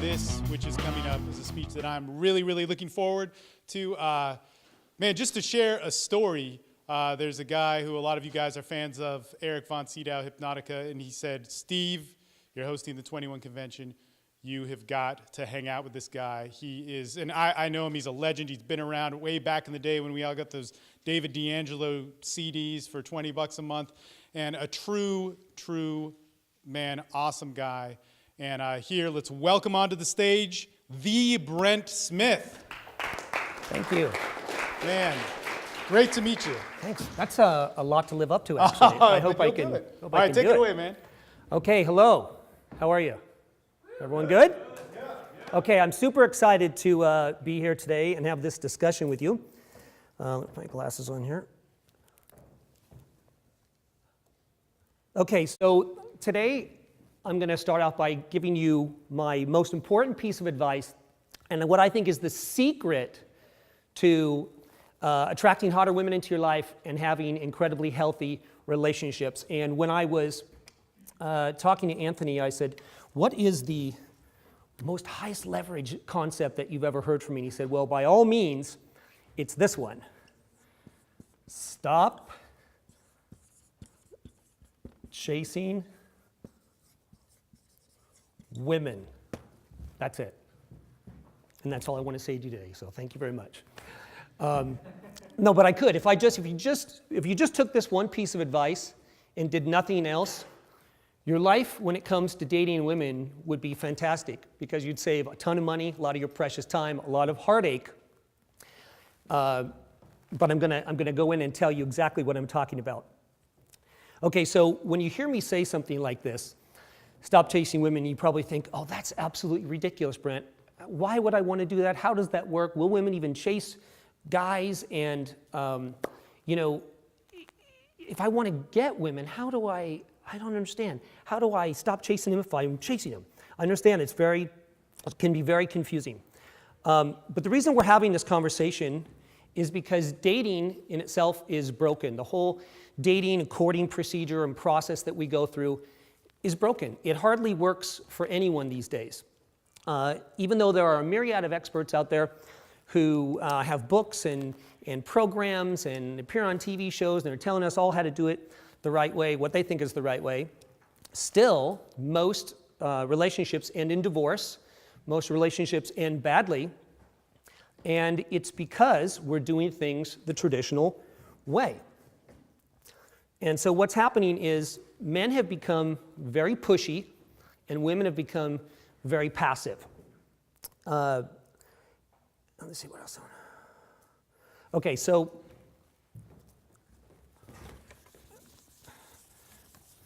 this, which is coming up, is a speech that I'm really, really looking forward to. Man, just to share a story, there's a guy who a lot of you guys are fans of, Eric Von Sydow, Hypnotica, and he said, Steve, you're hosting the 21 convention. You have got to hang out with this guy. He is, and I know him, he's a legend. He's been around way back in the day when we all got those David D'Angelo CDs for $20 a month, and a true, man, awesome guy. And here, let's welcome onto the stage, the Brent Smith. Thank you. Man, great to meet you. Thanks. That's a lot to live up to, actually. I hope I can. All right, take it away, man. Okay, hello. How are you? Everyone good? Okay, I'm super excited to be here today and have this discussion with you. Let me put my glasses on here. Okay, so today I'm going to start off by giving you my most important piece of advice and what I think is the secret to attracting hotter women into your life and having incredibly healthy relationships. And when I was talking to Anthony, I said, what is the most highest leverage concept that you've ever heard from me? And he said, well, by all means, it's this one. Stop chasing women. That's it. And that's all I want to say to you today, so thank you very much. No, but I could. If you just took this one piece of advice and did nothing else, your life when it comes to dating women would be fantastic because you'd save a ton of money, a lot of your precious time, a lot of heartache. But I'm gonna go in and tell you exactly what I'm talking about. Okay, so when you hear me say something like this, stop chasing women, you probably think, oh, that's absolutely ridiculous, Brent. Why would I want to do that? How does that work? Will women even chase guys? And, if I want to get women, how do I don't understand. How do I stop chasing them if I'm chasing them? I understand it can be very confusing. But the reason we're having this conversation is because dating in itself is broken. The whole dating and courting procedure and process that we go through is broken. It hardly works for anyone these days. Even though there are a myriad of experts out there who have books and programs and appear on TV shows and they're telling us all how to do it the right way, what they think is the right way, still most relationships end in divorce, most relationships end badly, and it's because we're doing things the traditional way. And so what's happening is men have become very pushy and women have become very passive. Let's see what else. Okay, so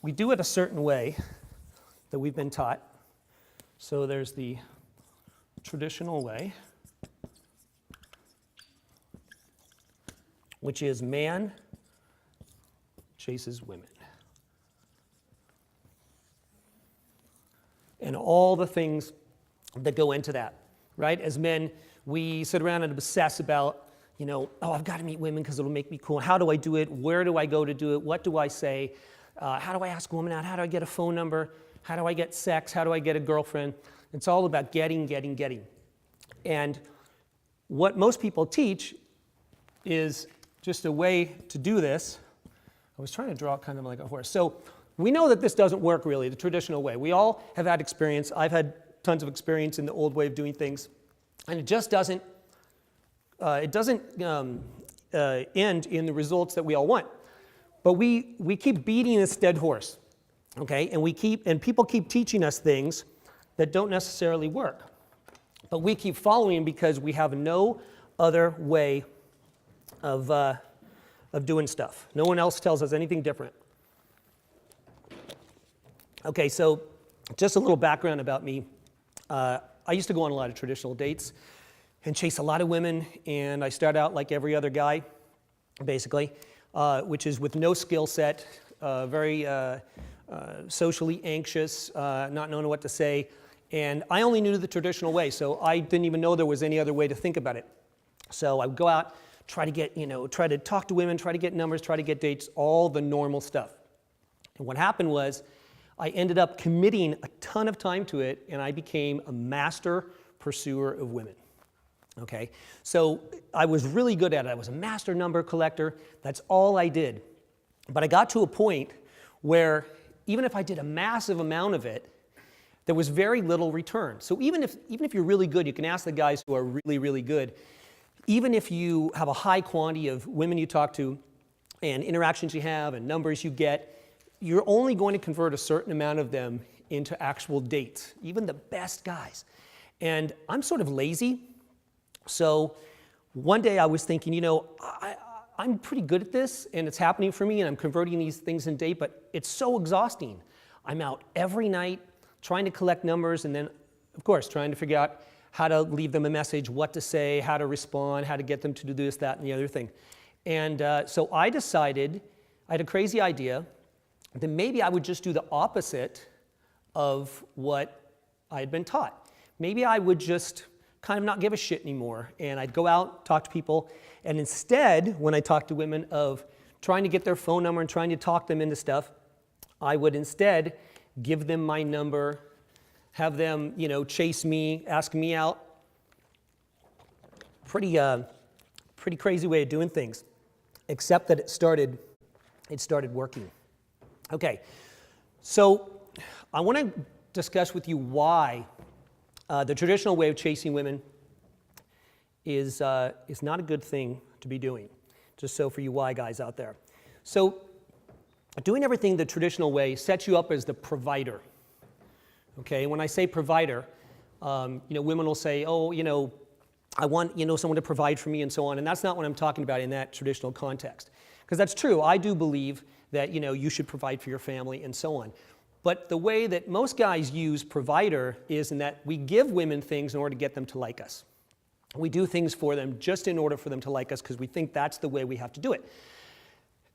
we do it a certain way that we've been taught. So there's the traditional way, which is man chases women. And all the things that go into that, right? As men, we sit around and obsess about, oh, I've got to meet women because it'll make me cool. How do I do it? Where do I go to do it? What do I say? How do I ask a woman out? How do I get a phone number? How do I get sex? How do I get a girlfriend? It's all about getting. And what most people teach is just a way to do this. I was trying to draw kind of like a horse. So we know that this doesn't work really, the traditional way. We all have had experience. I've had tons of experience in the old way of doing things. And it just doesn't, end in the results that we all want. But we keep beating this dead horse, okay? And people keep teaching us things that don't necessarily work. But we keep following because we have no other way of doing stuff. No one else tells us anything different. Okay, so just a little background about me. I used to go on a lot of traditional dates and chase a lot of women, and I started out like every other guy, basically. Which is with no skill set, very socially anxious, not knowing what to say. And I only knew the traditional way, so I didn't even know there was any other way to think about it. So I would go out, try to talk to women, try to get numbers, try to get dates, all the normal stuff. And what happened was I ended up committing a ton of time to it, and I became a master pursuer of women. Okay, so I was really good at it. I was a master number collector. That's all I did. But I got to a point where even if I did a massive amount of it, there was very little return. So even if you're really good, you can ask the guys who are really, really good, even if you have a high quantity of women you talk to and interactions you have and numbers you get, you're only going to convert a certain amount of them into actual dates, even the best guys. And I'm sort of lazy. So one day I was thinking, I'm pretty good at this and it's happening for me and I'm converting these things in date, but it's so exhausting. I'm out every night trying to collect numbers and then, of course, trying to figure out how to leave them a message, what to say, how to respond, how to get them to do this, that, and the other thing. And so I decided, I had a crazy idea, that maybe I would just do the opposite of what I had been taught. Maybe I would just kind of not give a shit anymore, and I'd go out, talk to people, and instead, when I talked to women, of trying to get their phone number and trying to talk them into stuff, I would instead give them my number, have them, chase me, ask me out. Pretty crazy way of doing things, except that it started working. Okay, so I want to discuss with you why the traditional way of chasing women is not a good thing to be doing. Just so for you why guys out there. So doing everything the traditional way sets you up as the provider. Okay, when I say provider, women will say, oh, I want, someone to provide for me and so on, and that's not what I'm talking about in that traditional context. Because that's true, I do believe that, you should provide for your family and so on. But the way that most guys use provider is in that we give women things in order to get them to like us. We do things for them just in order for them to like us because we think that's the way we have to do it.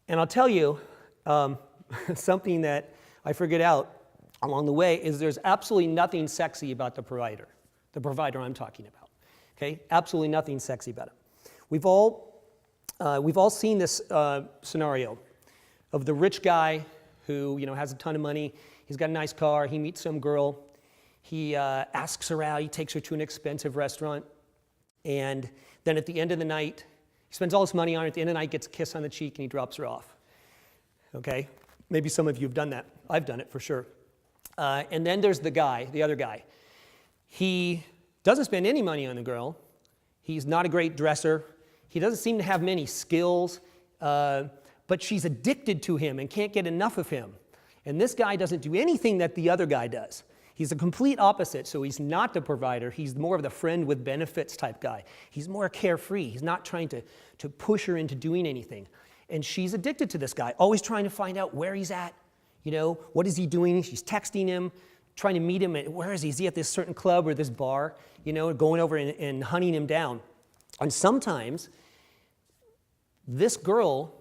And I'll tell you, something that I figured out along the way is there's absolutely nothing sexy about the provider I'm talking about. Okay, absolutely nothing sexy about it. We've all seen this scenario of the rich guy who has a ton of money. He's got a nice car. He meets some girl. He asks her out. He takes her to an expensive restaurant, and then at the end of the night, he spends all his money on her. At the end of the night, gets a kiss on the cheek, and he drops her off. Okay, maybe some of you have done that. I've done it for sure. And then there's the other guy. He doesn't spend any money on the girl. He's not a great dresser. He doesn't seem to have many skills, but she's addicted to him and can't get enough of him. And this guy doesn't do anything that the other guy does. He's the complete opposite, so he's not the provider. He's more of the friend with benefits type guy. He's more carefree. He's not trying to push her into doing anything. And she's addicted to this guy, always trying to find out where he's at. What is he doing? She's texting him, trying to meet him. Where is he? Is he at this certain club or this bar? Going over and hunting him down. And sometimes this girl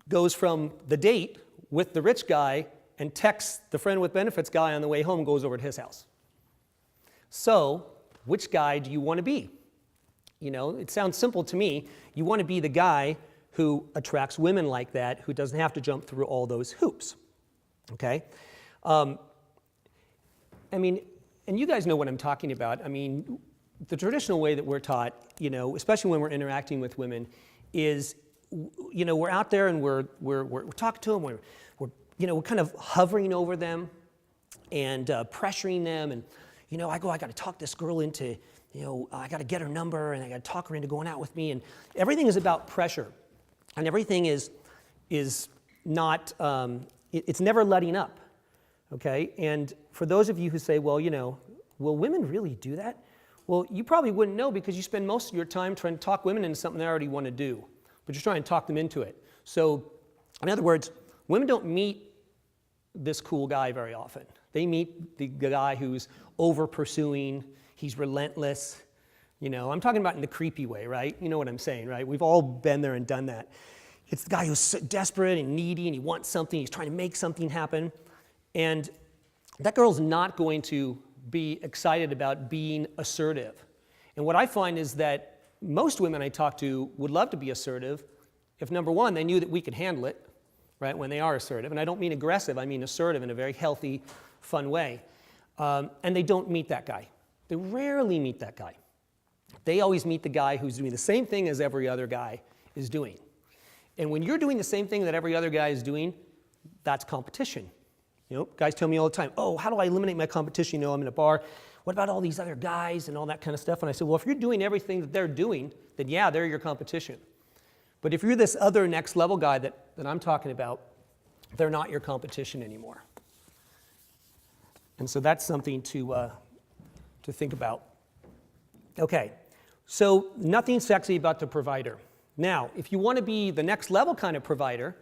goes from the date with the rich guy and texts the friend with benefits guy on the way home and goes over to his house. So, which guy do you want to be? It sounds simple to me. You want to be the guy who attracts women like that, who doesn't have to jump through all those hoops. Okay? And you guys know what I'm talking about. The traditional way that we're taught, especially when we're interacting with women, is, we're out there and we're talking to them, we're kind of hovering over them and pressuring them, and I got to talk this girl into, I got to get her number and I got to talk her into going out with me, and everything is about pressure, and everything is not, it's never letting up, okay? And for those of you who say, well, will women really do that? Well, you probably wouldn't know because you spend most of your time trying to talk women into something they already want to do, but you're trying to talk them into it. So, in other words, women don't meet this cool guy very often. They meet the guy who's over-pursuing, he's relentless. I'm talking about in the creepy way, right? You know what I'm saying, right? We've all been there and done that. It's the guy who's so desperate and needy and he wants something, he's trying to make something happen. And that girl's not going to be excited about being assertive. And what I find is that most women I talk to would love to be assertive if, number one, they knew that we could handle it, right, when they are assertive. And I don't mean aggressive, I mean assertive in a very healthy, fun way. And they don't meet that guy. They rarely meet that guy. They always meet the guy who's doing the same thing as every other guy is doing. And when you're doing the same thing that every other guy is doing, that's competition. You know, guys tell me all the time, oh, how do I eliminate my competition? You know, I'm in a bar. What about all these other guys and all that kind of stuff? And I said, well, if you're doing everything that they're doing, then yeah, they're your competition. But if you're this other next level guy that I'm talking about, they're not your competition anymore. And so that's something to think about. Okay, so nothing sexy about the provider. Now, if you want to be the next level kind of provider,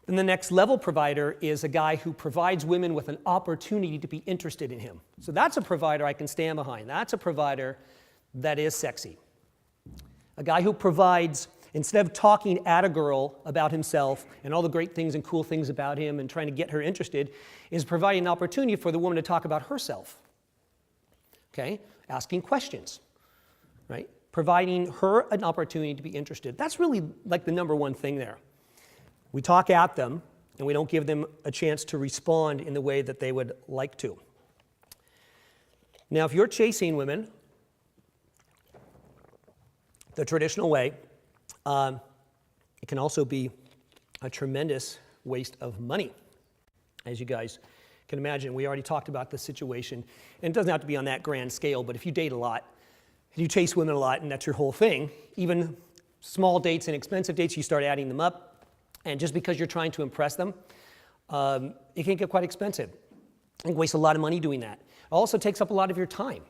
then the next level provider is a guy who provides women with an opportunity to be interested in him. So that's a provider I can stand behind. That's a provider that is sexy. A guy who provides, instead of talking at a girl about himself and all the great things and cool things about him and trying to get her interested, is providing an opportunity for the woman to talk about herself. Okay? Asking questions, right? Providing her an opportunity to be interested. That's really like the number one thing there. We talk at them, and we don't give them a chance to respond in the way that they would like to. Now, if you're chasing women the traditional way, it can also be a tremendous waste of money. As you guys can imagine, we already talked about the situation, and it doesn't have to be on that grand scale, but if you date a lot, you chase women a lot, and that's your whole thing, even small dates and expensive dates, you start adding them up, and just because you're trying to impress them, it can get quite expensive. You waste a lot of money doing that. It also takes up a lot of your time.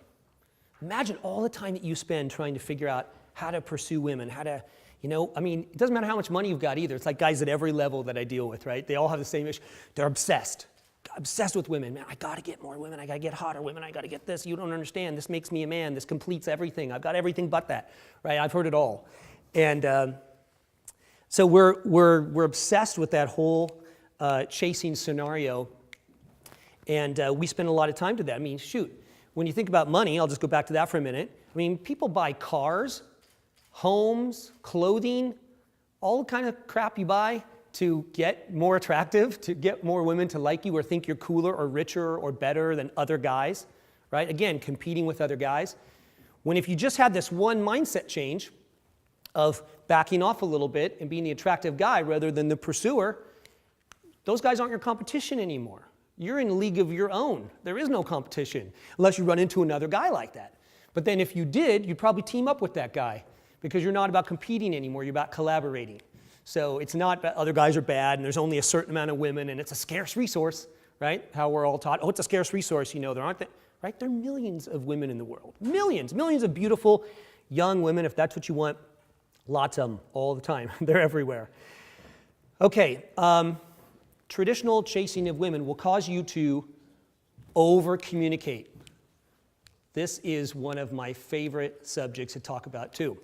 Imagine all the time that you spend trying to figure out how to pursue women, how to, you know, I mean, it doesn't matter how much money you've got either. It's like guys at every level that I deal with, right? They all have the same issue. They're obsessed with women. Man, I gotta get more women. I gotta get hotter women. I gotta get this. You don't understand. This makes me a man. This completes everything. I've got everything but that, right? I've heard it all. And so we're obsessed with that whole chasing scenario. And we spend a lot of time to that. I mean, shoot, when you think about money, I'll just go back to that for a minute. I mean, people buy cars, homes, clothing, all the kind of crap you buy to get more attractive, to get more women to like you or think you're cooler or richer or better than other guys, right? Again, competing with other guys. When if you just had this one mindset change of backing off a little bit and being the attractive guy rather than the pursuer, those guys aren't your competition anymore. You're in a league of your own. There is no competition unless you run into another guy like that. But then if you did, you'd probably team up with that guy because you're not about competing anymore, you're about collaborating. So it's not that other guys are bad and there's only a certain amount of women and it's a scarce resource, right? How we're all taught, oh, it's a scarce resource, you know, there aren't that, right? There are millions of women in the world. Millions of beautiful young women, if that's what you want. Lots of them all the time. They're everywhere. Okay, traditional chasing of women will cause you to over-communicate. This is one of my favorite subjects to talk about too.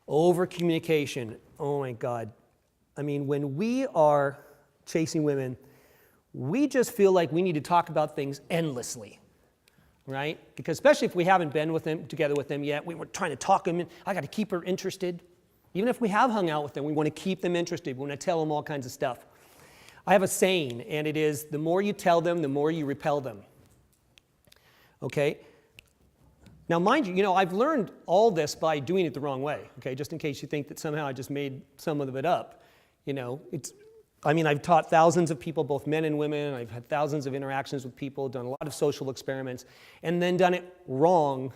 Over-communication, oh my God. I mean, when we are chasing women, we just feel like we need to talk about things endlessly, right? Because especially if we haven't been together with them yet, we were trying to talk them in. I got to keep her interested. Even if we have hung out with them, we want to keep them interested. We want to tell them all kinds of stuff. I have a saying, and it is, the more you tell them, the more you repel them. Okay? Now, mind you, I've learned all this by doing it the wrong way, okay? Just in case you think that somehow I just made some of it up. I've taught thousands of people, both men and women. I've had thousands of interactions with people, done a lot of social experiments, and then done it wrong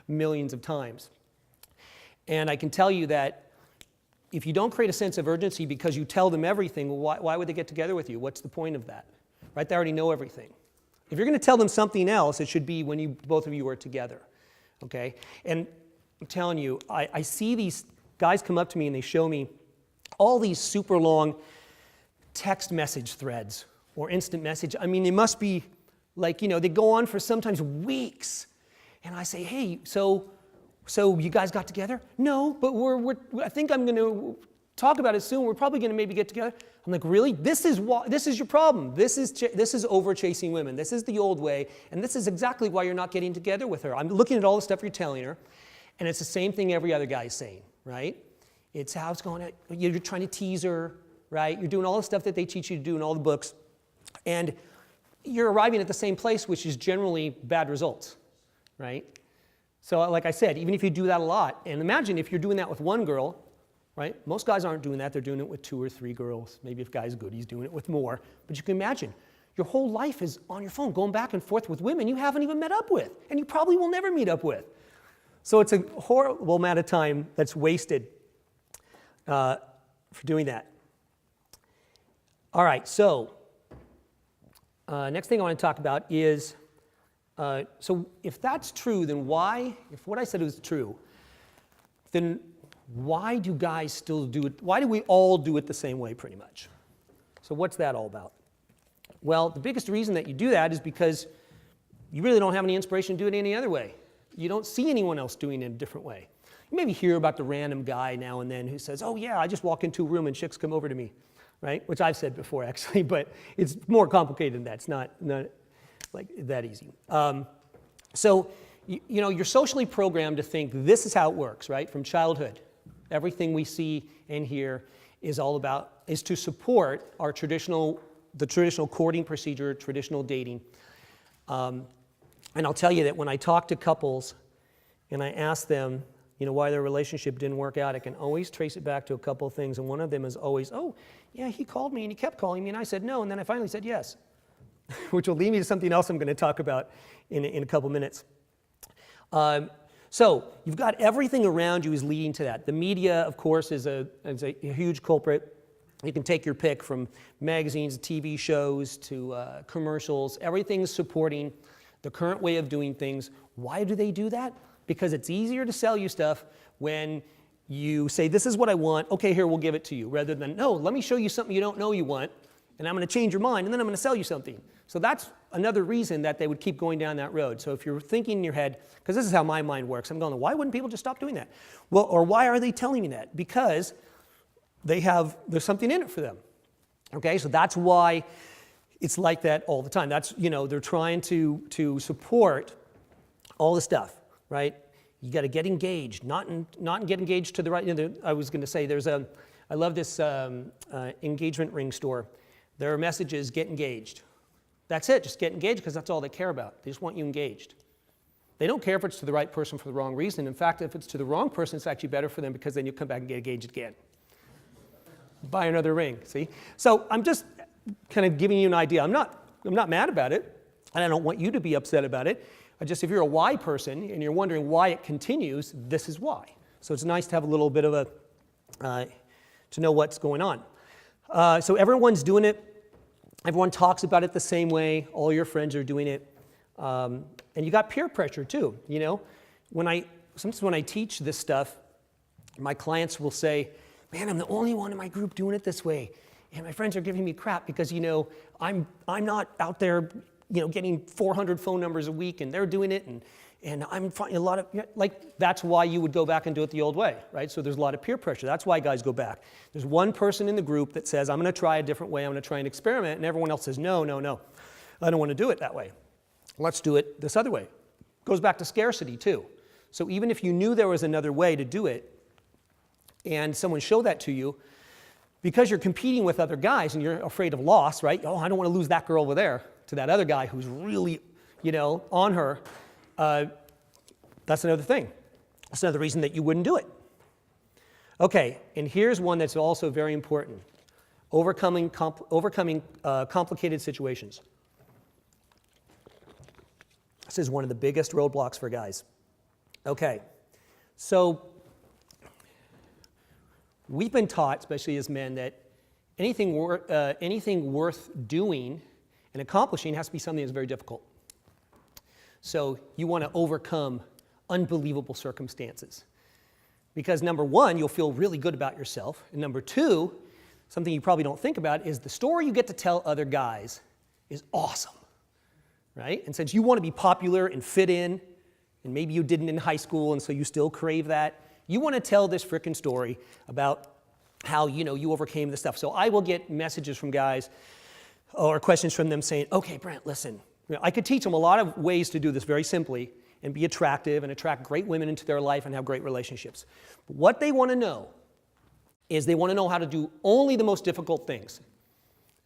millions of times. And I can tell you that if you don't create a sense of urgency because you tell them everything, well, why would they get together with you? What's the point of that? Right? They already know everything. If you're going to tell them something else, it should be when both of you are together. Okay? And I'm telling you, I see these guys come up to me and they show me all these super long text message threads or instant message. I mean, they must be like, they go on for sometimes weeks. And I say, hey, so you guys got together? No, but I think I'm going to talk about it soon. We're probably going to maybe get together. I'm like, really? This is your problem. This is over chasing women. This is the old way, and this is exactly why you're not getting together with her. I'm looking at all the stuff you're telling her, and it's the same thing every other guy is saying, right? It's how it's going. You're trying to tease her. right? You're doing all the stuff that they teach you to do in all the books, and you're arriving at the same place, which is generally bad results, right? So like I said, even if you do that a lot, and imagine if you're doing that with one girl, right? Most guys aren't doing that. They're doing it with 2 or 3 girls. Maybe if a guy's good, he's doing it with more. But you can imagine, your whole life is on your phone, going back and forth with women you haven't even met up with, and you probably will never meet up with. So it's a horrible amount of time that's wasted for doing that. All right, so next thing I want to talk about is, so if that's true, then why, if what I said was true, then why do guys still do it? Why do we all do it the same way pretty much? So what's that all about? Well, the biggest reason that you do that is because you really don't have any inspiration to do it any other way. You don't see anyone else doing it a different way. You maybe hear about the random guy now and then who says, oh yeah, I just walk into a room and chicks come over to me, right? Which I've said before actually, but it's more complicated than that. It's not like that easy. So, you know, you're socially programmed to think this is how it works, right? From childhood. Everything we see and hear is to support our the traditional courting procedure, traditional dating. And I'll tell you that when I talk to couples and I ask them, you know, why their relationship didn't work out, I can always trace it back to a couple of things. And one of them is always, oh, yeah, he called me and he kept calling me and I said no, and then I finally said yes, which will lead me to something else I'm going to talk about in a couple minutes. So you've got everything around you is leading to that. The media, of course, is a huge culprit. You can take your pick from magazines, TV shows, to commercials. Everything's supporting the current way of doing things. Why do they do that? Because it's easier to sell you stuff when you say, this is what I want, okay, here, we'll give it to you, rather than, no, let me show you something you don't know you want, and I'm going to change your mind, and then I'm going to sell you something. So that's another reason that they would keep going down that road. So if you're thinking in your head, because this is how my mind works, I'm going, why wouldn't people just stop doing that? Well, or why are they telling me that? Because there's something in it for them. Okay, so that's why it's like that all the time. That's, you know, they're trying to support all the stuff, right? You got to get engaged, not get engaged to the right. You know, I was going to say, I love this engagement ring store. Their message is get engaged. That's it, just get engaged, because that's all they care about. They just want you engaged. They don't care if it's to the right person for the wrong reason. In fact, if it's to the wrong person, it's actually better for them, because then you come back and get engaged again. Buy another ring, see? So I'm just kind of giving you an idea. I'm not mad about it, and I don't want you to be upset about it. If you're a why person and you're wondering why it continues, this is why. So it's nice to have a little bit of to know what's going on. So everyone's doing it. Everyone talks about it the same way. All your friends are doing it. And you got peer pressure too, you know? Sometimes when I teach this stuff, my clients will say, man, I'm the only one in my group doing it this way. And my friends are giving me crap because, you know, I'm not out there, you know, getting 400 phone numbers a week, and they're doing it, and I'm finding a lot of, like, that's why you would go back and do it the old way, right? So there's a lot of peer pressure. That's why guys go back. There's one person in the group that says, I'm going to try a different way, I'm going to try and experiment, and everyone else says, no, no, no, I don't want to do it that way. Let's do it this other way. Goes back to scarcity too. So even if you knew there was another way to do it, and someone showed that to you, because you're competing with other guys and you're afraid of loss, right? Oh, I don't want to lose that girl over there to that other guy who's really, you know, on her. That's another thing. That's another reason that you wouldn't do it. Okay, and here's one that's also very important. Overcoming complicated situations. This is one of the biggest roadblocks for guys. Okay, so we've been taught, especially as men, that anything worth doing and accomplishing has to be something that's very difficult. So you want to overcome unbelievable circumstances. Because number one, you'll feel really good about yourself. And number two, something you probably don't think about, is the story you get to tell other guys is awesome, right? And since you want to be popular and fit in, and maybe you didn't in high school and so you still crave that, you want to tell this frickin' story about how, you know, you overcame this stuff. So I will get messages from guys or questions from them saying, okay, Brent, listen, you know, I could teach them a lot of ways to do this very simply and be attractive and attract great women into their life and have great relationships. But what they want to know is they want to know how to do only the most difficult things.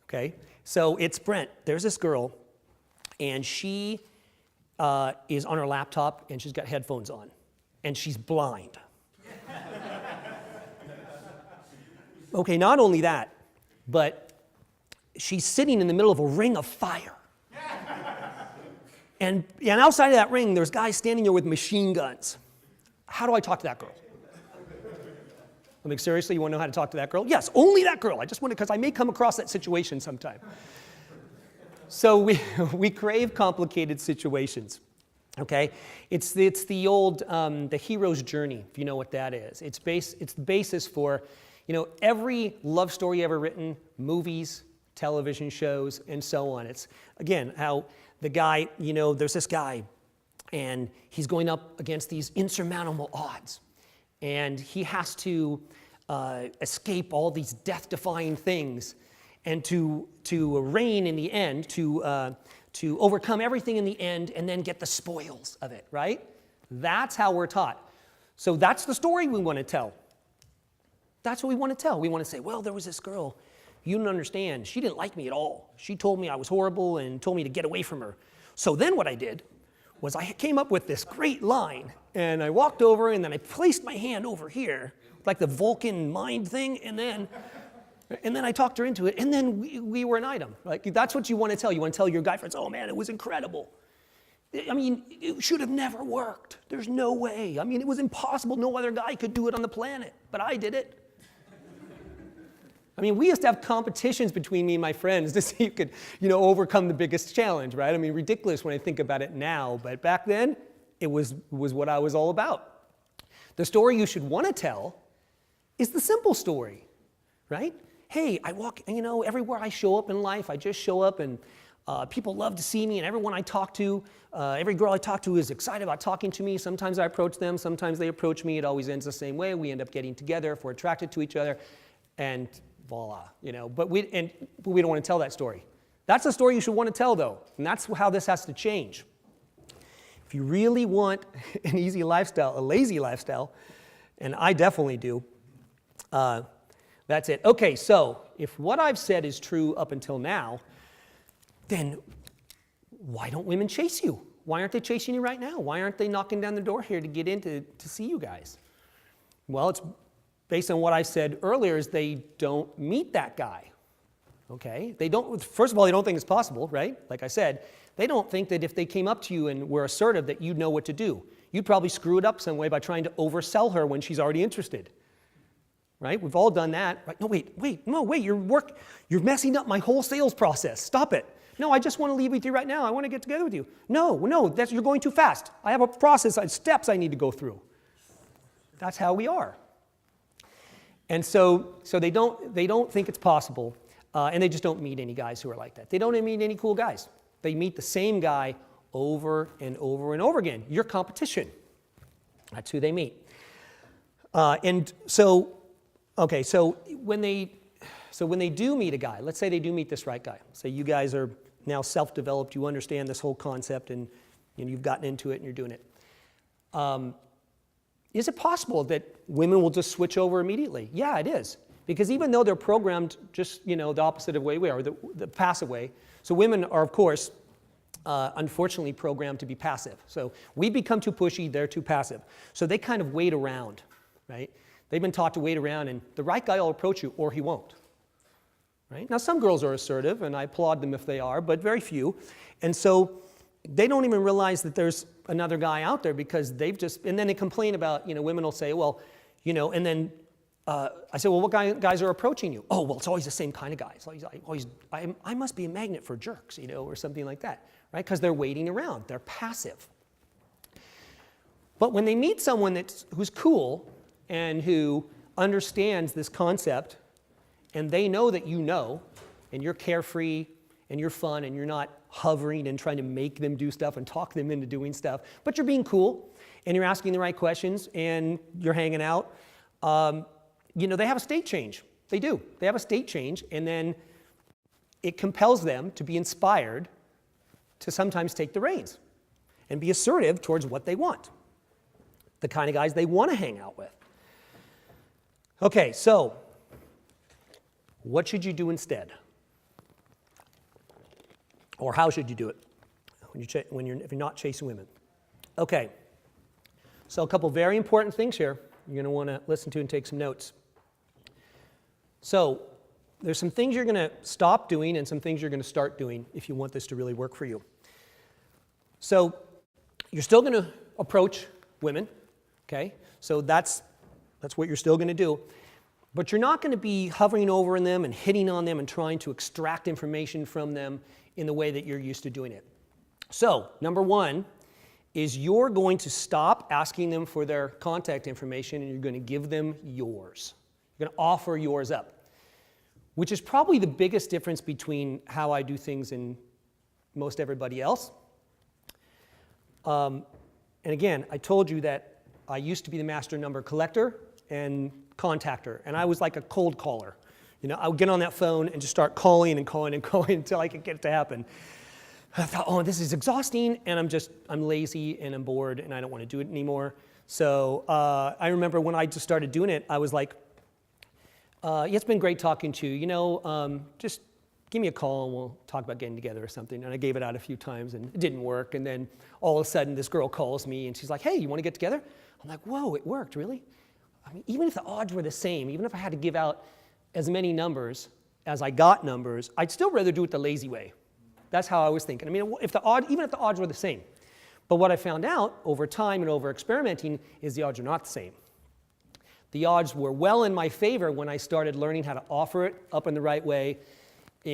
Okay? So it's Brent. There's this girl, and she is on her laptop, and she's got headphones on, and she's blind. Okay, not only that, but she's sitting in the middle of a ring of fire. And outside of that ring, there's guys standing there with machine guns. How do I talk to that girl? I'm like, seriously, you want to know how to talk to that girl? Yes, only that girl. I just want to, because I may come across that situation sometime. So we crave complicated situations, okay? It's the old, the hero's journey, if you know what that is. It's the basis for, every love story ever written, movies, television shows, and so on. It's, again, how the guy, there's this guy, and he's going up against these insurmountable odds. And he has to escape all these death-defying things and to reign in the end, to overcome everything in the end and then get the spoils of it, right? That's how we're taught. So that's the story we want to tell. That's what we want to tell. We want to say, well, there was this girl. You don't understand. She didn't like me at all. She told me I was horrible and told me to get away from her. So then what I did was I came up with this great line, and I walked over, and then I placed my hand over here, like the Vulcan mind thing, and then I talked her into it, and then we were an item. Like, that's what you want to tell. You want to tell your guy friends, oh man, it was incredible. I mean, it should have never worked. There's no way. I mean, it was impossible. No other guy could do it on the planet, but I did it. I mean, we used to have competitions between me and my friends to see who could, overcome the biggest challenge, right? I mean, ridiculous when I think about it now, but back then, it was what I was all about. The story you should want to tell is the simple story, right? Hey, I walk, everywhere I show up in life, I just show up, and people love to see me, and everyone I talk to, every girl I talk to is excited about talking to me. Sometimes I approach them, sometimes they approach me. It always ends the same way. We end up getting together if we're attracted to each other, and voila, but we don't want to tell that story. That's the story you should want to tell, though, and that's how this has to change. If you really want an easy lifestyle, a lazy lifestyle, and I definitely do, that's it. Okay, so if what I've said is true up until now, then why don't women chase you? Why aren't they chasing you right now? Why aren't they knocking down the door here to get in to see you guys? Well, it's based on what I said earlier, is they don't meet that guy, okay? First of all, they don't think it's possible, right? Like I said, they don't think that if they came up to you and were assertive that you'd know what to do. You'd probably screw it up some way by trying to oversell her when she's already interested, right? We've all done that, right? No, wait, you're messing up my whole sales process. Stop it. No, I just want to leave with you right now. I want to get together with you. No, you're going too fast. I have a process, steps I need to go through. That's how we are. And so they don't think it's possible, and they just don't meet any guys who are like that. They don't meet any cool guys. They meet the same guy over and over and over again. Your competition. That's who they meet. So when they do meet a guy, let's say they do meet this right guy. Say you guys are now self-developed, you understand this whole concept, and you've gotten into it and you're doing it. Is it possible that women will just switch over immediately? Yeah, it is. Because even though they're programmed just, the opposite of way we are, the passive way. So women are, of course, unfortunately programmed to be passive. So we become too pushy, they're too passive. So they kind of wait around, right? They've been taught to wait around, and the right guy will approach you or he won't. Right? Now, some girls are assertive, and I applaud them if they are, but very few. And so they don't even realize that there's another guy out there because and then they complain about, women will say, well, and then I say, well, what guys are approaching you? Oh, well, it's always the same kind of guys. I must be a magnet for jerks, or something like that, right? Because they're waiting around. They're passive. But when they meet someone who's cool and who understands this concept, and they know that and you're carefree, and you're fun, and you're not hovering and trying to make them do stuff and talk them into doing stuff, but you're being cool, and you're asking the right questions, and you're hanging out, they have a state change. They do. They have a state change, and then it compels them to be inspired to sometimes take the reins and be assertive towards what they want, the kind of guys they want to hang out with. Okay, so What should you do instead? Or how should you do it if you're not chasing women? Okay, so a couple very important things here you're going to want to listen to and take some notes. So there's some things you're going to stop doing and some things you're going to start doing if you want this to really work for you. So you're still going to approach women, okay? So that's what you're still going to do. But you're not going to be hovering over them and hitting on them and trying to extract information from them in the way that you're used to doing it. So number one is you're going to stop asking them for their contact information and you're going to give them yours. You're going to offer yours up, which is probably the biggest difference between how I do things and most everybody else. And again, I told you that I used to be the master number collector and contactor, and I was like a cold caller. You know, I would get on that phone and just start calling and calling and calling until I could get it to happen. I thought, oh, this is exhausting, and I'm lazy and I'm bored and I don't want to do it anymore. So I remember when I just started doing it, I was like, yeah, it's been great talking to you. You know, just give me a call and we'll talk about getting together or something. And I gave it out a few times and it didn't work. And then all of a sudden this girl calls me and she's like, hey, you want to get together? I'm like, whoa, it worked, really? I mean, even if the odds were the same, even if I had to give out as many numbers as I got numbers, I'd still rather do it the lazy way. That's how I was thinking. I mean, even if the odds were the same. But what I found out over time and over experimenting is the odds are not the same. The odds were well in my favor when I started learning how to offer it up in the right way,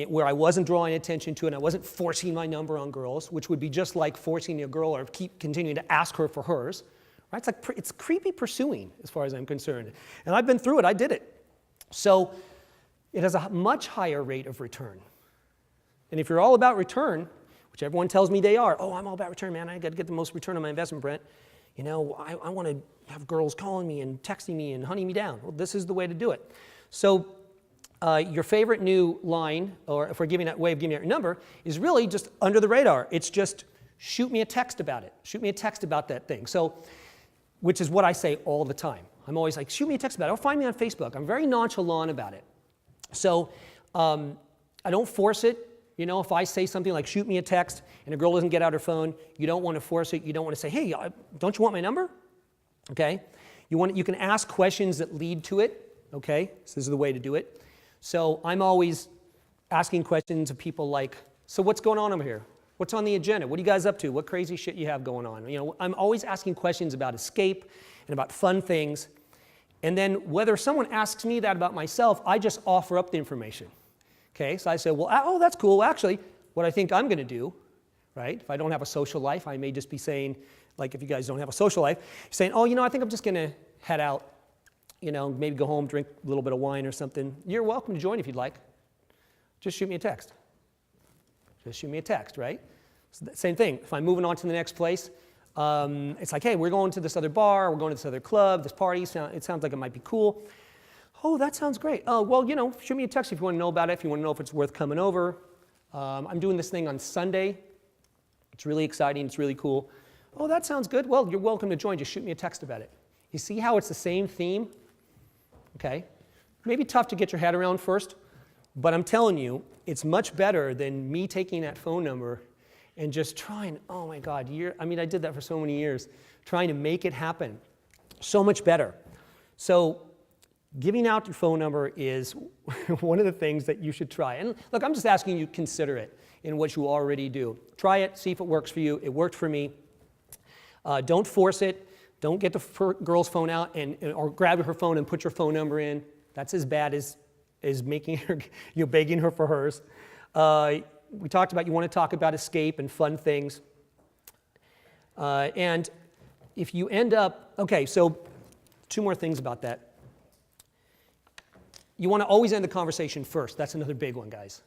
where I wasn't drawing attention to it and I wasn't forcing my number on girls, which would be just like forcing a girl or keep continuing to ask her for hers. Right? It's creepy pursuing as far as I'm concerned. And I've been through it, I did it. So it has a much higher rate of return. And if you're all about return, which everyone tells me they are, oh, I'm all about return, man, I got to get the most return on my investment, Brent. You know, I want to have girls calling me and texting me and hunting me down. Well, this is the way to do it. So your favorite new line, or if we're giving that way of giving out your number, is really just under the radar. It's just shoot me a text about it. Shoot me a text about that thing. So, which is what I say all the time. I'm always like, shoot me a text about it, or find me on Facebook. I'm very nonchalant about it. So I don't force it. You know, if I say something like shoot me a text and a girl doesn't get out her phone, you don't want to force it. You don't want to say, hey, don't you want my number? Okay? You can ask questions that lead to it. Okay? So this is the way to do it. So I'm always asking questions of people like, so what's going on over here? What's on the agenda? What are you guys up to? What crazy shit you have going on? You know, I'm always asking questions about escape and about fun things. And then whether someone asks me that about myself, I just offer up the information. Okay, so I say, well, oh, that's cool. Well, actually, what I think I'm going to do, right? If I don't have a social life, I may just be saying, like if you guys don't have a social life, saying, oh, you know, I think I'm just going to head out, you know, maybe go home, drink a little bit of wine or something. You're welcome to join if you'd like. Just shoot me a text. Just shoot me a text, right? So same thing. If I'm moving on to the next place, it's like, hey, we're going to this other bar, we're going to this other club, this party, it sounds like it might be cool. Oh, that sounds great. Oh, well, you know, shoot me a text if you want to know about it, if you want to know if it's worth coming over. I'm doing this thing on Sunday. It's really exciting. It's really cool. Oh, that sounds good. Well, you're welcome to join. Just shoot me a text about it. You see how it's the same theme? Okay. Maybe tough to get your head around first, but I'm telling you, it's much better than me taking that phone number and just trying, oh my God, I did that for so many years, trying to make it happen. So much better. So giving out your phone number is one of the things that you should try. And look, I'm just asking you to consider it in what you already do. Try it, see if it works for you. It worked for me. Don't force it. Don't get the girl's phone out or grab her phone and put your phone number in. That's as bad as making her, begging her for hers. We talked about you want to talk about escape and fun things. And if you end up, okay, so two more things about that. You want to always end the conversation first. That's another big one, guys.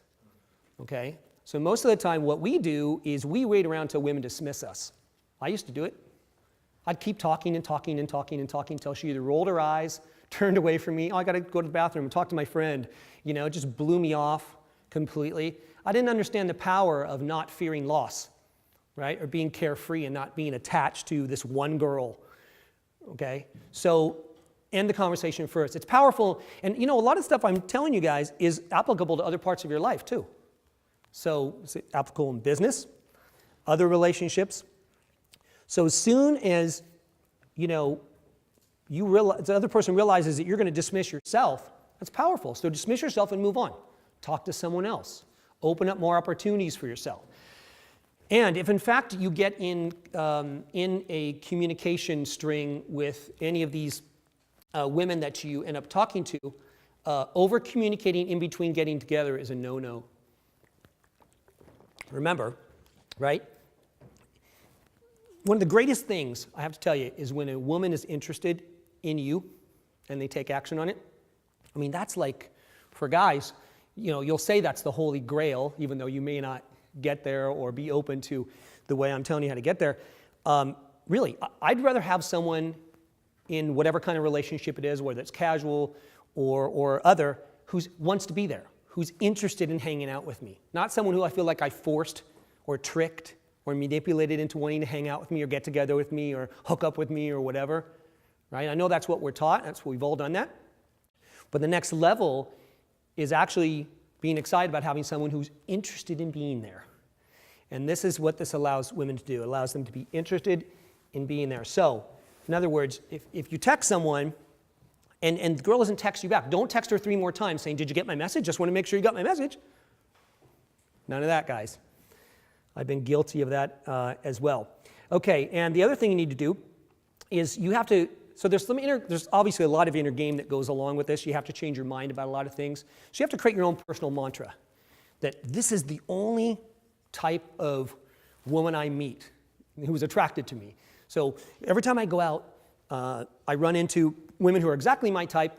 Okay? So most of the time what we do is we wait around till women dismiss us. I used to do it. I'd keep talking and talking and talking and talking until she either rolled her eyes, turned away from me, oh, I got to go to the bathroom and talk to my friend. You know, it just blew me off completely. I didn't understand the power of not fearing loss, right? Or being carefree and not being attached to this one girl. Okay? So End the conversation first. It's powerful. And a lot of stuff I'm telling you guys is applicable to other parts of your life too. So it's applicable in business, other relationships. So as soon as, you realize, the other person realizes that you're going to dismiss yourself, that's powerful. So dismiss yourself and move on. Talk to someone else. Open up more opportunities for yourself. And if in fact you get in a communication string with any of these women that you end up talking to, over communicating in between getting together is a no-no. Remember, right? One of the greatest things, I have to tell you, is when a woman is interested in you and they take action on it. I mean, that's like, for guys, you'll say that's the holy grail, even though you may not get there or be open to the way I'm telling you how to get there. Really, I'd rather have someone in whatever kind of relationship it is, whether it's casual or other, who wants to be there, who's interested in hanging out with me. Not someone who I feel like I forced or tricked or manipulated into wanting to hang out with me or get together with me or hook up with me or whatever. Right? I know that's what we're taught. That's what we've all done that. But the next level is actually being excited about having someone who's interested in being there. And this is what this allows women to do. It allows them to be interested in being there. So, in other words, if you text someone and the girl doesn't text you back, don't text her 3 more times saying, did you get my message? Just want to make sure you got my message. None of that, guys. I've been guilty of that as well. Okay, and the other thing you need to do is you have to, so there's obviously a lot of inner game that goes along with this. You have to change your mind about a lot of things. So you have to create your own personal mantra that this is the only type of woman I meet who's attracted to me. So every time I go out, I run into women who are exactly my type.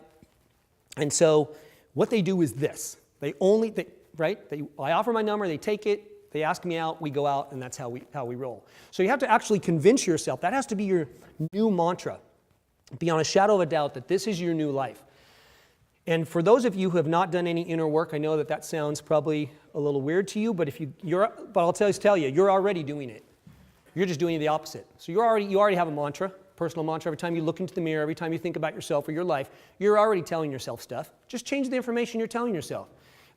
And so what they do is this. I offer my number, they take it, they ask me out, we go out, and that's how we roll. So you have to actually convince yourself, that has to be your new mantra. Beyond a shadow of a doubt that this is your new life. And for those of you who have not done any inner work, I know that sounds probably a little weird to you, but I'll tell you, you're already doing it. You're just doing the opposite. So you already have a mantra, personal mantra. Every time you look into the mirror, every time you think about yourself or your life, you're already telling yourself stuff. Just change the information you're telling yourself.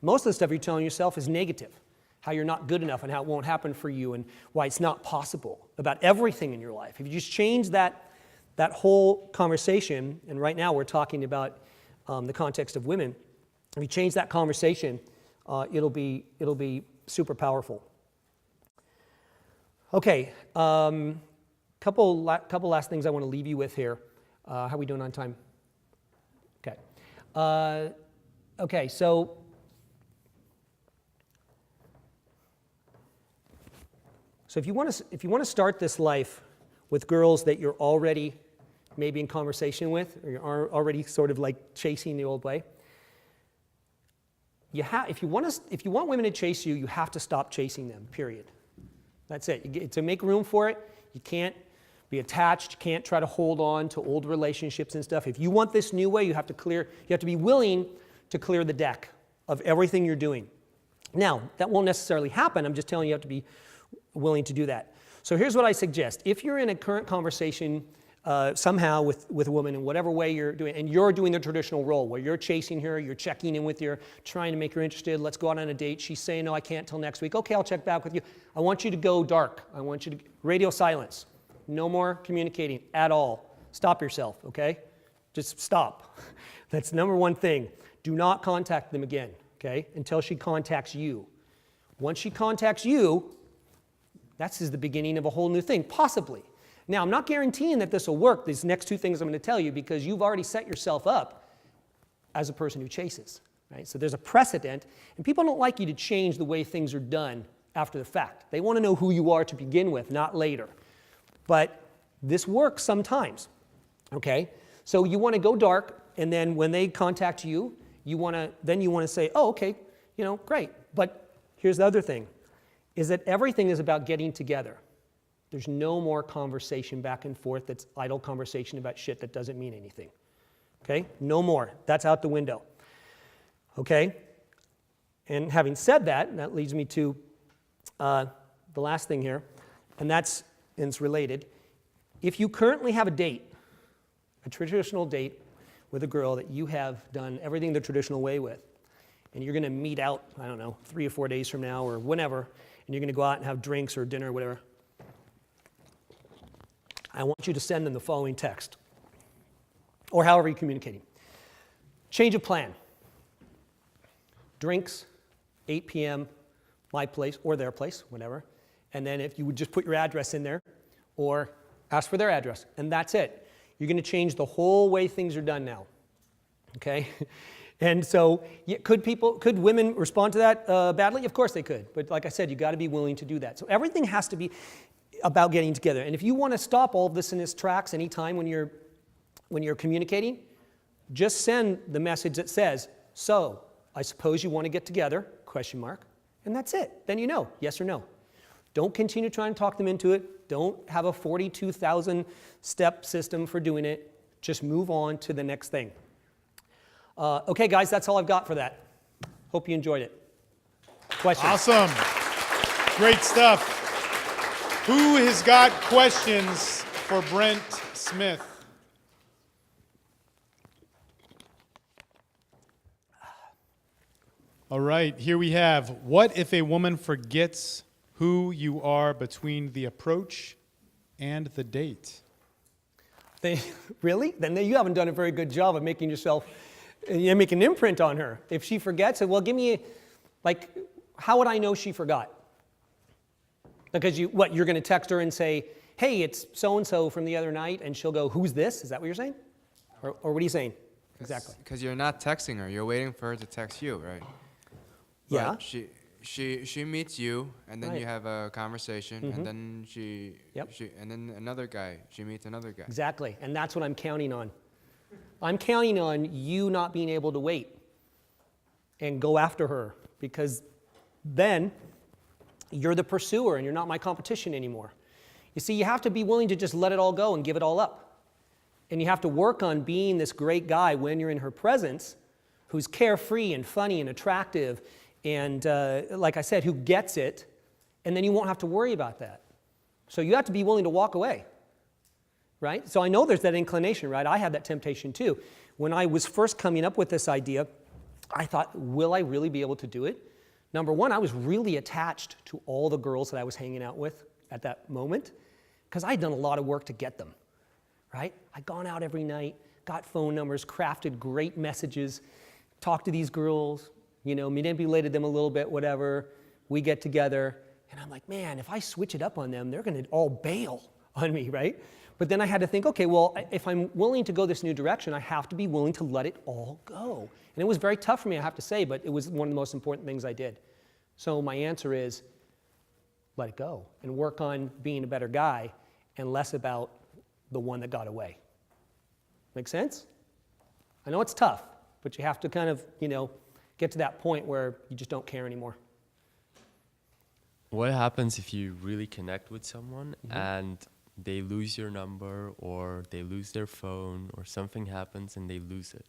Most of the stuff you're telling yourself is negative. How you're not good enough and how it won't happen for you and why it's not possible about everything in your life. If you just change that whole conversation, and right now we're talking about the context of women, if you change that conversation, it'll be super powerful. Okay, couple last things I want to leave you with here. How are we doing on time? Okay. Okay, so if you want to start this life with girls that you're already maybe in conversation with, or you're already sort of like chasing the old way, if you want women to chase you, you have to stop chasing them, period. That's it. To make room for it, you can't be attached, you can't try to hold on to old relationships and stuff. If you want this new way, you have to be willing to clear the deck of everything you're doing. Now, that won't necessarily happen. I'm just telling you have to be willing to do that. So here's what I suggest. If you're in a current conversation somehow with a woman in whatever way you're doing, and you're doing the traditional role where you're chasing her, you're checking in with her, trying to make her interested, let's go out on a date, she's saying, no, I can't till next week, okay, I'll check back with you. I want you to go dark. I want you to radio silence. No more communicating at all. Stop yourself, okay? Just stop. That's number one thing. Do not contact them again, okay, until she contacts you. Once she contacts you, that's the beginning of a whole new thing, possibly. Now, I'm not guaranteeing that this will work, these next 2 things I'm going to tell you, because you've already set yourself up as a person who chases, right? So there's a precedent, and people don't like you to change the way things are done after the fact. They want to know who you are to begin with, not later. But this works sometimes, okay? So you want to go dark, and then when they contact you, you want to say, oh, okay, great. But here's the other thing, is that everything is about getting together. There's no more conversation back and forth that's idle conversation about shit that doesn't mean anything. Okay? No more. That's out the window. Okay? And having said that, that leads me to the last thing here, and it's related. If you currently have a date, a traditional date, with a girl that you have done everything the traditional way with, and you're going to meet out, I don't know, 3 or 4 days from now or whenever, and you're going to go out and have drinks or dinner or whatever, I want you to send them the following text, or however you're communicating. Change of plan. Drinks, 8 p.m., my place or their place, whatever. And then if you would just put your address in there or ask for their address, and that's it. You're going to change the whole way things are done now, okay? And so could women respond to that badly? Of course they could. But like I said, you got to be willing to do that. So everything has to be about getting together. And if you want to stop all of this in its tracks anytime when you're communicating, just send the message that says, so I suppose you want to get together, ? And that's it. Then you know, yes or no. Don't continue trying to talk them into it. Don't have a 42,000 step system for doing it. Just move on to the next thing. Okay, guys, that's all I've got for that. Hope you enjoyed it. Questions? Awesome. Great stuff. Who has got questions for Brent Smith? All right, here we have, what if a woman forgets who you are between the approach and the date? Really? Then you haven't done a very good job of making yourself, make an imprint on her. If she forgets, well, give me, how would I know she forgot? Because you're going to text her and say, hey, it's so-and-so from the other night, and she'll go, who's this? Is that what you're saying? Or what are you saying? Exactly. Because you're not texting her. You're waiting for her to text you, right? Yeah. But she meets you, and then Right. you have a conversation, and then Yep. and then another guy. She meets another guy. Exactly, and that's what I'm counting on. I'm counting on you not being able to wait and go after her, because then you're the pursuer and you're not my competition anymore. You see, you have to be willing to just let it all go and give it all up. And you have to work on being this great guy when you're in her presence, who's carefree and funny and attractive and, like I said, who gets it, and then you won't have to worry about that. So you have to be willing to walk away, right? So I know there's that inclination, right? I had that temptation too. When I was first coming up with this idea, I thought, will I really be able to do it? Number one, I was really attached to all the girls that I was hanging out with at that moment, because I'd done a lot of work to get them, right? I'd gone out every night, got phone numbers, crafted great messages, talked to these girls, manipulated them a little bit, whatever. We get together, and I'm like, man, if I switch it up on them, they're going to all bail on me, right? But then I had to think, okay, well, if I'm willing to go this new direction, I have to be willing to let it all go. And it was very tough for me, I have to say, but it was one of the most important things I did. So my answer is, let it go and work on being a better guy and less about the one that got away. Make sense? I know it's tough, but you have to kind of, get to that point where you just don't care anymore. What happens if you really connect with someone and they lose your number or they lose their phone or something happens and they lose it?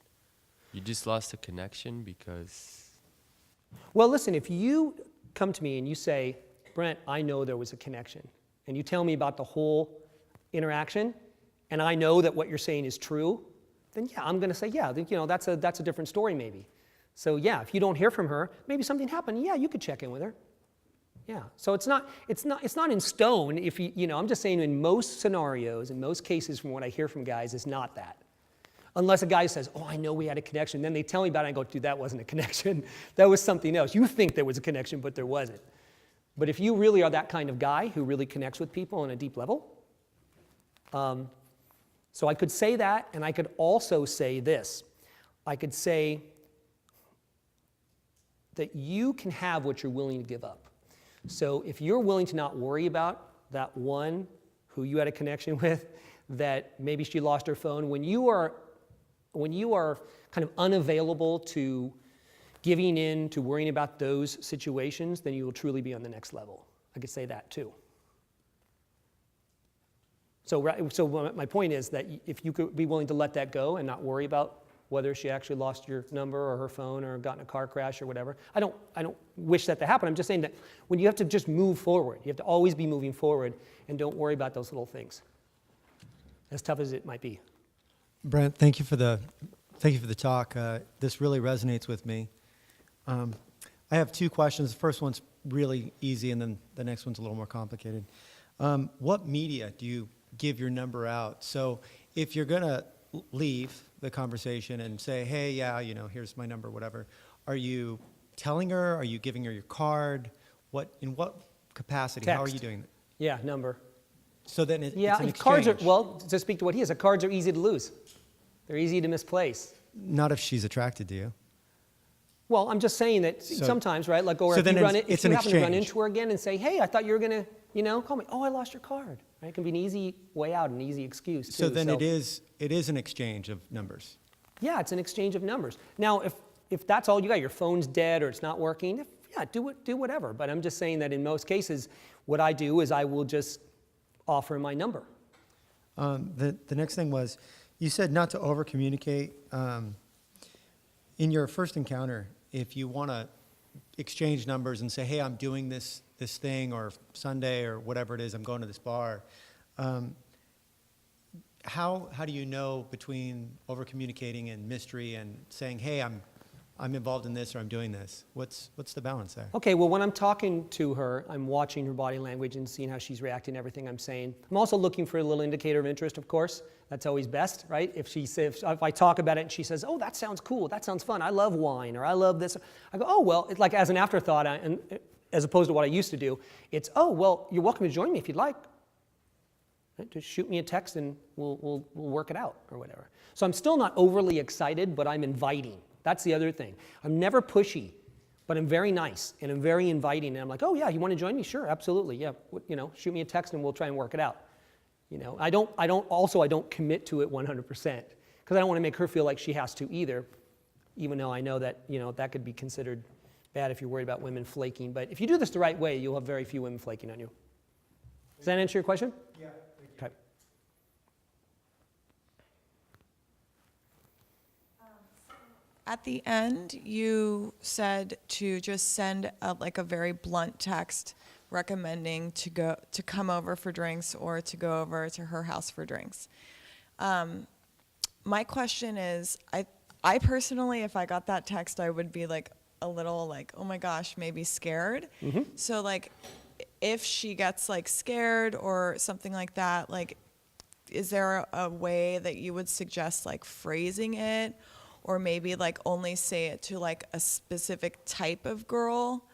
You just lost a connection because... Well, listen, if you come to me and you say, Brent, I know there was a connection, and you tell me about the whole interaction, and I know that what you're saying is true, then yeah, I'm going to say, yeah, that's a different story maybe. So yeah, if you don't hear from her, maybe something happened. Yeah, you could check in with her. Yeah. So it's not in stone. If I'm just saying in most scenarios, in most cases, from what I hear from guys, it's not that. Unless a guy says, oh, I know we had a connection. Then they tell me about it, and I go, dude, that wasn't a connection. That was something else. You think there was a connection, but there wasn't. But if you really are that kind of guy who really connects with people on a deep level, so I could say that, and I could also say this. I could say that you can have what you're willing to give up. So if you're willing to not worry about that one who you had a connection with, that maybe she lost her phone, when you are kind of unavailable to giving in to worrying about those situations, then you will truly be on the next level. I could say that too. So my point is that if you could be willing to let that go and not worry about whether she actually lost your number or her phone or got in a car crash or whatever. I don't wish that to happen. I'm just saying that when you have to just move forward, you have to always be moving forward and don't worry about those little things, as tough as it might be. Brent, thank you for the Thank you for the talk. This really resonates with me. I have two questions. The first one's really easy, and then the next one's a little more complicated. What media do you give your number out? So if you're going to leave the conversation and say, hey, yeah, here's my number, whatever, are you telling her? Are you giving her your card? In what capacity? How are you Text. doing that? Yeah, number. So then Yeah, it's an cards are, exchange. well, to speak to what he is, cards are easy to lose. They're easy to misplace. Not if she's attracted to you. Well, I'm just saying that So- sometimes, right? Like, or so if then you run it's- it, if it's you an happen to run exchange. into her again and say, "Hey, I thought you were gonna, call me." Oh, I lost your card. Right? It can be an easy way out, an easy excuse too. So then it is an exchange of numbers. Yeah, it's an exchange of numbers. Now, if that's all you got, your phone's dead or it's not working, do whatever. But I'm just saying that in most cases, what I do is I will just offer my number. The next thing was, you said not to over communicate. In your first encounter, if you want to exchange numbers and say, hey, I'm doing this thing, or Sunday or whatever it is, I'm going to this bar, how do you know between over communicating and mystery and saying, hey, I'm involved in this or I'm doing this? What's the balance there? Okay, well, when I'm talking to her, I'm watching her body language and seeing how she's reacting to everything I'm saying. I'm also looking for a little indicator of interest, of course. That's always best, right? If I talk about it and she says, oh, that sounds cool, that sounds fun, I love wine, or I love this, I go, oh, well, it's like as an afterthought, and as opposed to what I used to do, it's, oh, well, you're welcome to join me if you'd like. Right? Just shoot me a text and we'll work it out, or whatever. So I'm still not overly excited, but I'm inviting. That's the other thing. I'm never pushy, but I'm very nice and I'm very inviting. And I'm like, oh yeah, you want to join me? Sure, absolutely, yeah. Shoot me a text and we'll try and work it out. I don't commit to it 100% because I don't want to make her feel like she has to either, even though I know that, that could be considered bad if you're worried about women flaking. But if you do this the right way, you'll have very few women flaking on you. Does that answer your question? Yeah. Okay. At the end, you said to just send a very blunt text recommending to come over for drinks or to go over to her house for drinks. My question is, I personally, if I got that text, I would be like a little like, oh my gosh, maybe scared. Mm-hmm. So like, if she gets like scared or something like that, like, is there a way that you would suggest like phrasing it? Or maybe like only say it to like a specific type of girl?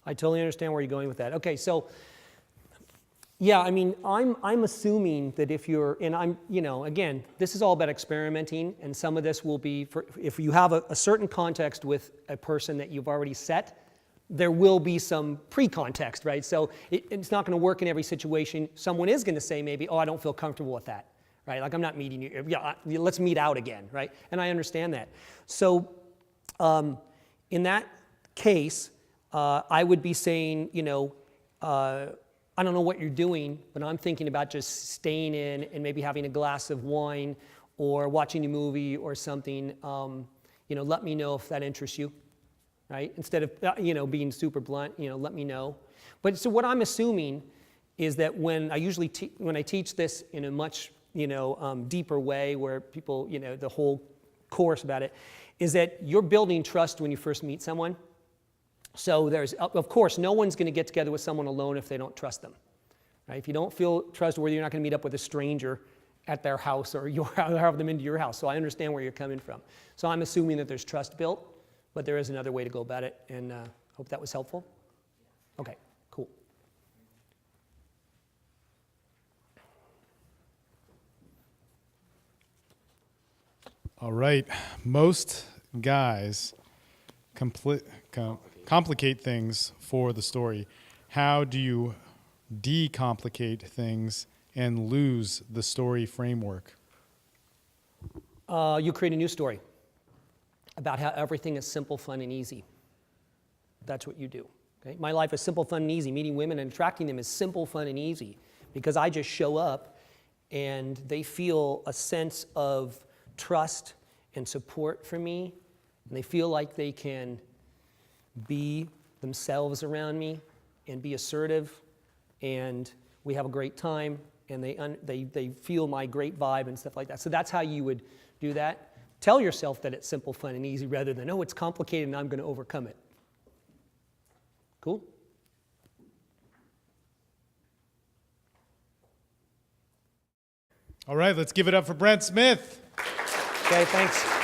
I totally understand where you're going with that. Okay, so yeah, I mean, I'm assuming that if you're, and I'm, again, this is all about experimenting, and some of this will be if you have a certain context with a person that you've already set, there will be some pre-context, right? So it's not going to work in every situation. Someone is going to say maybe, oh, I don't feel comfortable with that. Right? Like, I'm not meeting you. Yeah, let's meet out again, right? And I understand that. So in that case, I would be saying, I don't know what you're doing, but I'm thinking about just staying in and maybe having a glass of wine or watching a movie or something. Let me know if that interests you, right? Instead of, being super blunt, let me know. But so what I'm assuming is that when I teach this in a much deeper way where people, the whole course about it, is that you're building trust when you first meet someone. So there's, of course, no one's going to get together with someone alone if they don't trust them. Right? If you don't feel trustworthy, you're not going to meet up with a stranger at their house or you'll have them into your house. So I understand where you're coming from. So I'm assuming that there's trust built, but there is another way to go about it, and hope that was helpful. Okay, cool. All right. Most guys complicate things for the story. How do you decomplicate things and lose the story framework? You create a new story about how everything is simple, fun, and easy. That's what you do. Okay? My life is simple, fun, and easy. Meeting women and attracting them is simple, fun, and easy because I just show up and they feel a sense of trust and support from me, and they feel like they can be themselves around me and be assertive, and we have a great time, and they feel my great vibe and stuff like that. So that's how you would do that. Tell yourself that it's simple, fun, and easy rather than, oh, it's complicated and I'm going to overcome it. Cool? All right, let's give it up for Brent Smith. Okay, thanks.